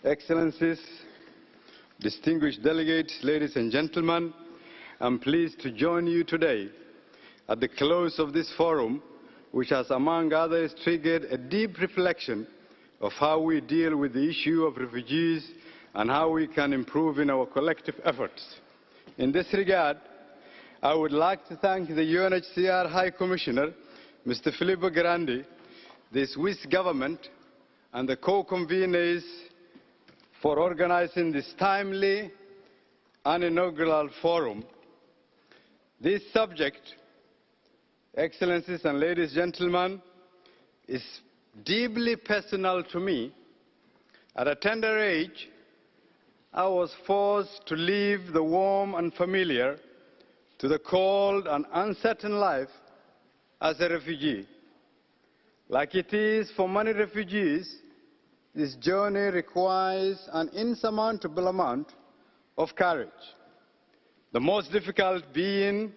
Excellencies, distinguished delegates, ladies and gentlemen, I'm pleased to join you today at the close of this forum, which has, among others, triggered a deep reflection of how we deal with the issue of refugees and how we can improve in our collective efforts. In this regard, I would like to thank the UNHCR High Commissioner, Mr. Filippo Grandi, the Swiss government, and the co-conveners for organizing this timely and inaugural forum. This subject, Excellencies and ladies and gentlemen, is deeply personal to me. At a tender age, I was forced to leave the warm and familiar to the cold and uncertain life as a refugee. Like it is for many refugees, this journey requires an insurmountable amount of courage. The most difficult being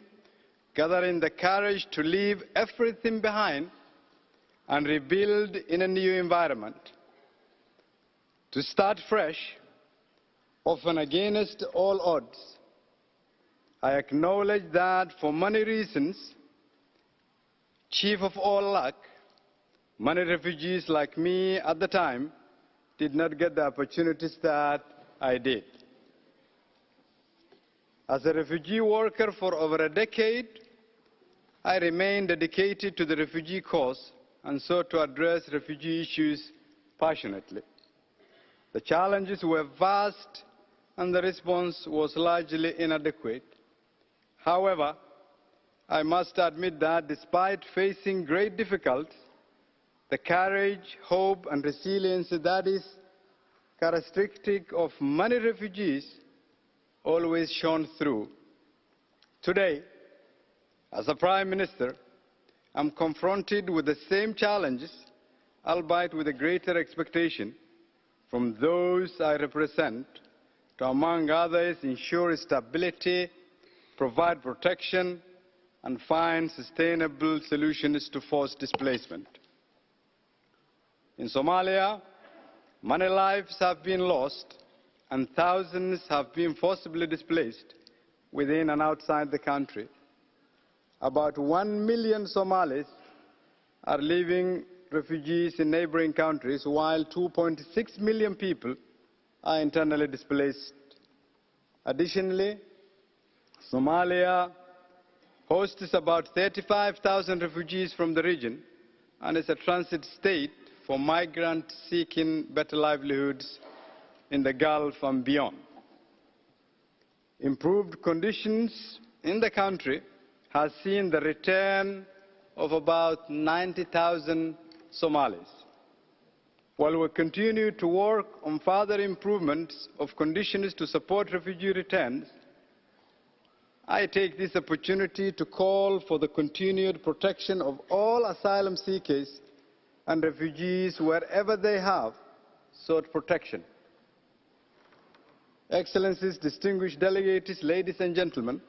gathering the courage to leave everything behind and rebuild in a new environment. To start fresh, often against all odds. I acknowledge that for many reasons, chief of all luck, many refugees like me at the time did not get the opportunities that I did. As a refugee worker for over a decade, I remained dedicated to the refugee cause and sought to address refugee issues passionately. The challenges were vast and the response was largely inadequate. However, I must admit that despite facing great difficulties, the courage, hope, and resilience that is characteristic of many refugees always shone through. Today, as a Prime Minister, I'm confronted with the same challenges, albeit with a greater expectation from those I represent to, among others, ensure stability, provide protection, and find sustainable solutions to forced displacement. In Somalia, many lives have been lost and thousands have been forcibly displaced within and outside the country. About 1 million Somalis are living refugees in neighboring countries, while 2.6 million people are internally displaced. Additionally, Somalia hosts about 35,000 refugees from the region and is a transit state for migrants seeking better livelihoods in the Gulf and beyond. Improved conditions in the country has seen the return of about 90,000 Somalis. While we continue to work on further improvements of conditions to support refugee returns, I take this opportunity to call for the continued protection of all asylum seekers and refugees wherever they have sought protection. Excellencies, distinguished delegates, ladies and gentlemen,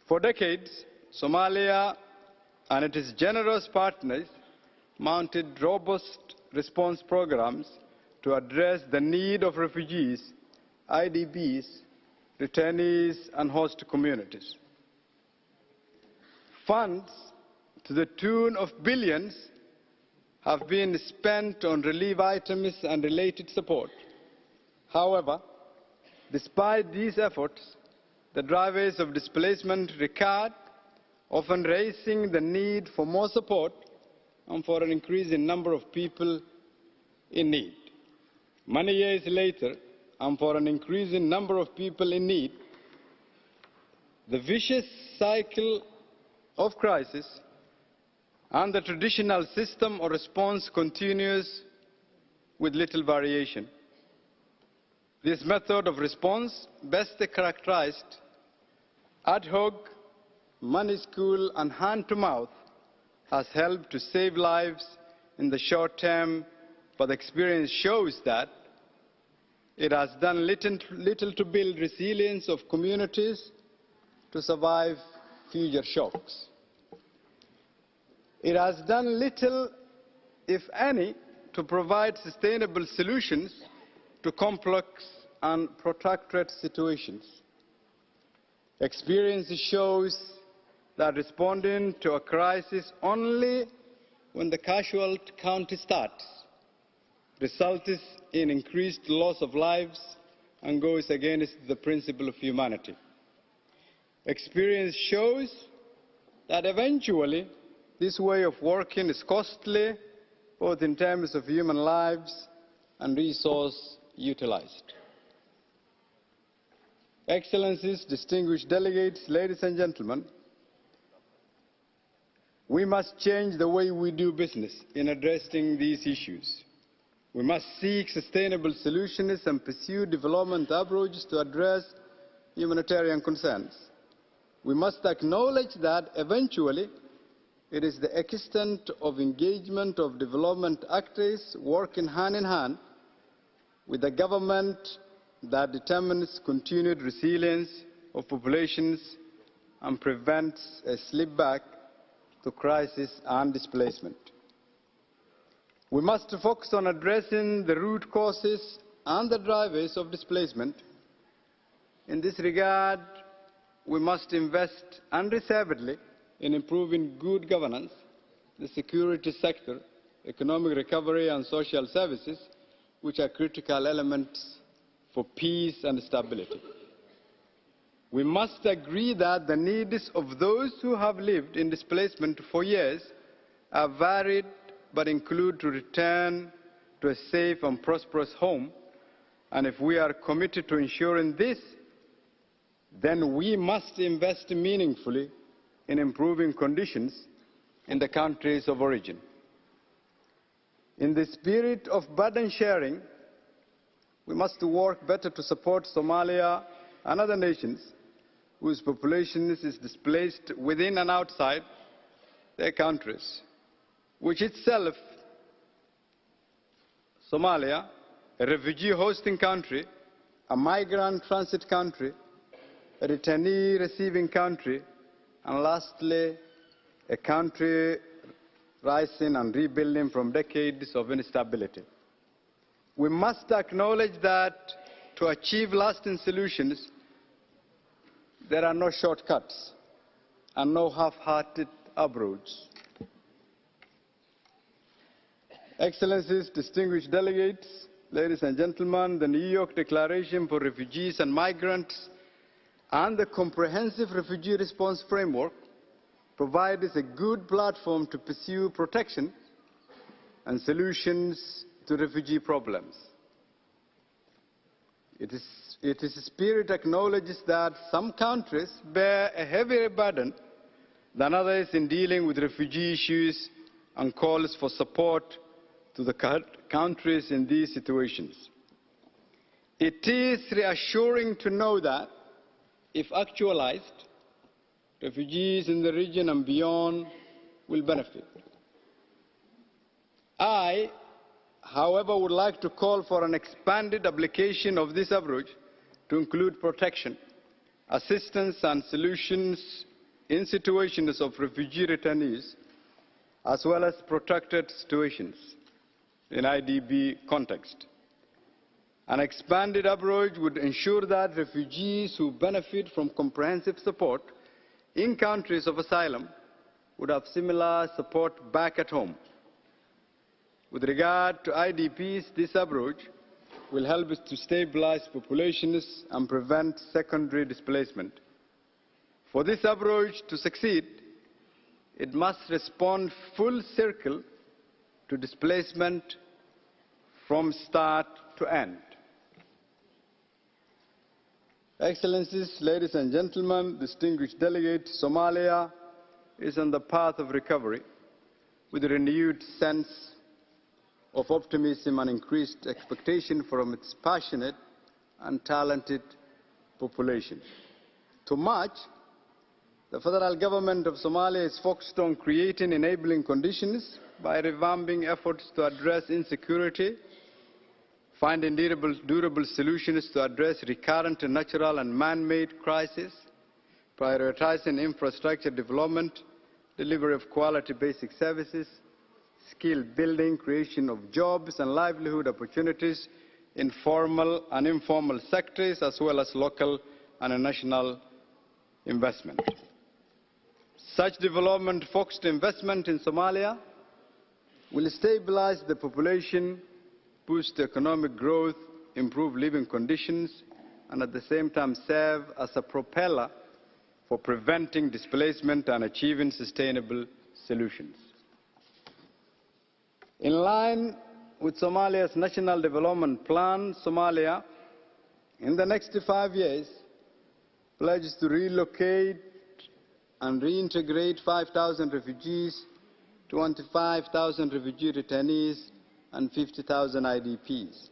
for decades, Somalia and its generous partners mounted robust response programs to address the need of refugees, IDPs, returnees, and host communities. Funds to the tune of billions have been spent on relief items and related support. However, despite these efforts, the drivers of displacement recurred, often raising the need for more support and for an increasing number of people in need. Many years later, and for an increasing number of people in need, the vicious cycle of crisis and the traditional system of response continues with little variation. This method of response, best characterized ad hoc, minuscule, and hand-to-mouth, has helped to save lives in the short term, but experience shows that it has done little to build resilience of communities to survive future shocks. It has done little, if any, to provide sustainable solutions to complex and protracted situations. Experience shows that responding to a crisis only when the casualty count starts results in increased loss of lives and goes against the principle of humanity. Experience shows that eventually this way of working is costly, both in terms of human lives and resource utilized. Excellencies, distinguished delegates, ladies and gentlemen, we must change the way we do business in addressing these issues. We must seek sustainable solutions and pursue development approaches to address humanitarian concerns. We must acknowledge that eventually it is the extent of engagement of development actors working hand in hand with the government that determines continued resilience of populations and prevents a slip back to crisis and displacement. We must focus on addressing the root causes and the drivers of displacement. In this regard, we must invest unreservedly in improving good governance, the security sector, economic recovery and social services, which are critical elements for peace and stability. We must agree that the needs of those who have lived in displacement for years are varied but include to return to a safe and prosperous home, and if we are committed to ensuring this, then we must invest meaningfully in improving conditions in the countries of origin. In the spirit of burden sharing, we must work better to support Somalia and other nations whose population is displaced within and outside their countries, which itself, Somalia, a refugee hosting country, a migrant transit country, a returnee receiving country, and lastly, a country rising and rebuilding from decades of instability. We must acknowledge that to achieve lasting solutions, there are no shortcuts and no half-hearted approaches. Excellencies, distinguished delegates, ladies and gentlemen, the New York Declaration for Refugees and Migrants and the Comprehensive Refugee Response Framework provide us a good platform to pursue protection and solutions to refugee problems. Its spirit acknowledges that some countries bear a heavier burden than others in dealing with refugee issues and calls for support to the countries in these situations. It is reassuring to know that, if actualized, refugees in the region and beyond will benefit. I, however, would like to call for an expanded application of this approach to include protection, assistance and solutions in situations of refugee returnees, as well as protracted situations in IDP context. An expanded approach would ensure that refugees who benefit from comprehensive support in countries of asylum would have similar support back at home. With regard to IDPs, this approach will help us to stabilize populations and prevent secondary displacement. For this approach to succeed, it must respond full circle to displacement from start to end. Excellencies, ladies and gentlemen, distinguished delegates, Somalia is on the path of recovery with a renewed sense of optimism and increased expectation from its passionate and talented population. To much, the federal government of Somalia is focused on creating enabling conditions by revamping efforts to address insecurity, finding durable solutions to address recurrent natural and man-made crises, prioritizing infrastructure development, delivery of quality basic services, skill building, creation of jobs and livelihood opportunities, in formal and informal sectors, as well as local and national investment. Such development-focused investment in Somalia will stabilize the population, boost economic growth, improve living conditions, and at the same time serve as a propeller for preventing displacement and achieving sustainable solutions. In line with Somalia's National Development Plan, Somalia, in the next 5 years, pledges to relocate and reintegrate 5,000 refugees, 25,000 refugee returnees, and 50,000 IDPs.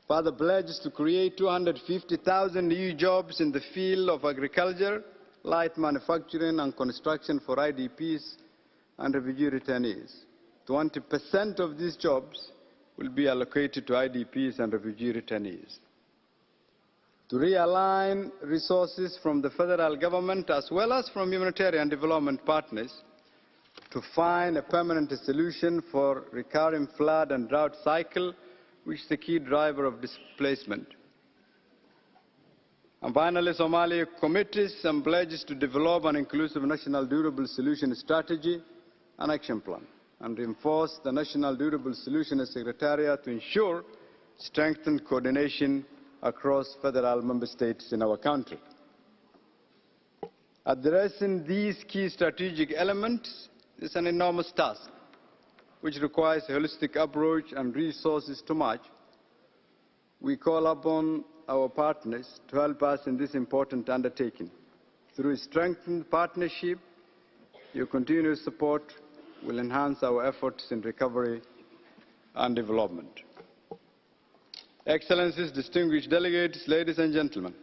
Further pledges to create 250,000 new jobs in the field of agriculture, light manufacturing, and construction for IDPs and refugee returnees. 20% of these jobs will be allocated to IDPs and refugee returnees. To realign resources from the federal government as well as from humanitarian development partners to find a permanent solution for recurring flood and drought cycle, which is the key driver of displacement. And finally, Somalia commits and pledges to develop an inclusive national durable solution strategy and action plan, and reinforce the National Durable Solutions Secretariat to ensure strengthened coordination across federal member states in our country. Addressing these key strategic elements is an enormous task, which requires a holistic approach and resources to match. We call upon our partners to help us in this important undertaking. Through strengthened partnership, your continuous support will enhance our efforts in recovery and development. Excellencies, distinguished delegates, ladies and gentlemen,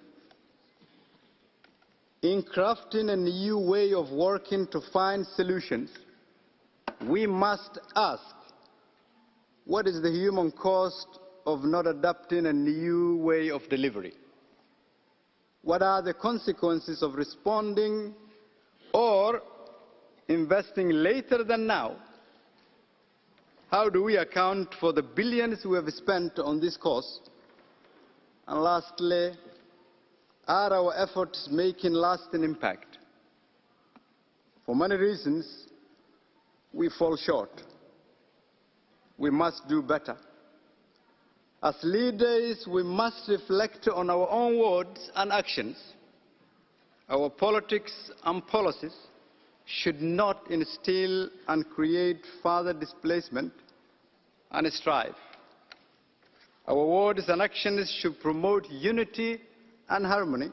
in crafting a new way of working to find solutions, we must ask, what is the human cost of not adopting a new way of delivery? What are the consequences of responding or investing later than now? How do we account for the billions we have spent on this cost? And lastly, are our efforts making lasting impact? For many reasons, we fall short. We must do better. As leaders, we must reflect on our own words and actions. Our politics and policies should not instill and create further displacement and strife. Our words and actions should promote unity and harmony.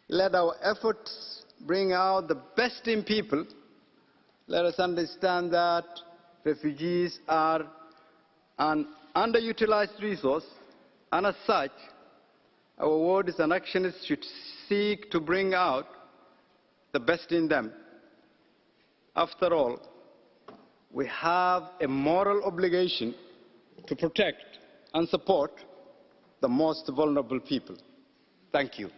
Let our efforts bring out the best in people. Let us understand that refugees are an underutilized resource, and as such, our words and actions should seek to bring out the best in them. After all, we have a moral obligation to protect and support the most vulnerable people. Thank you.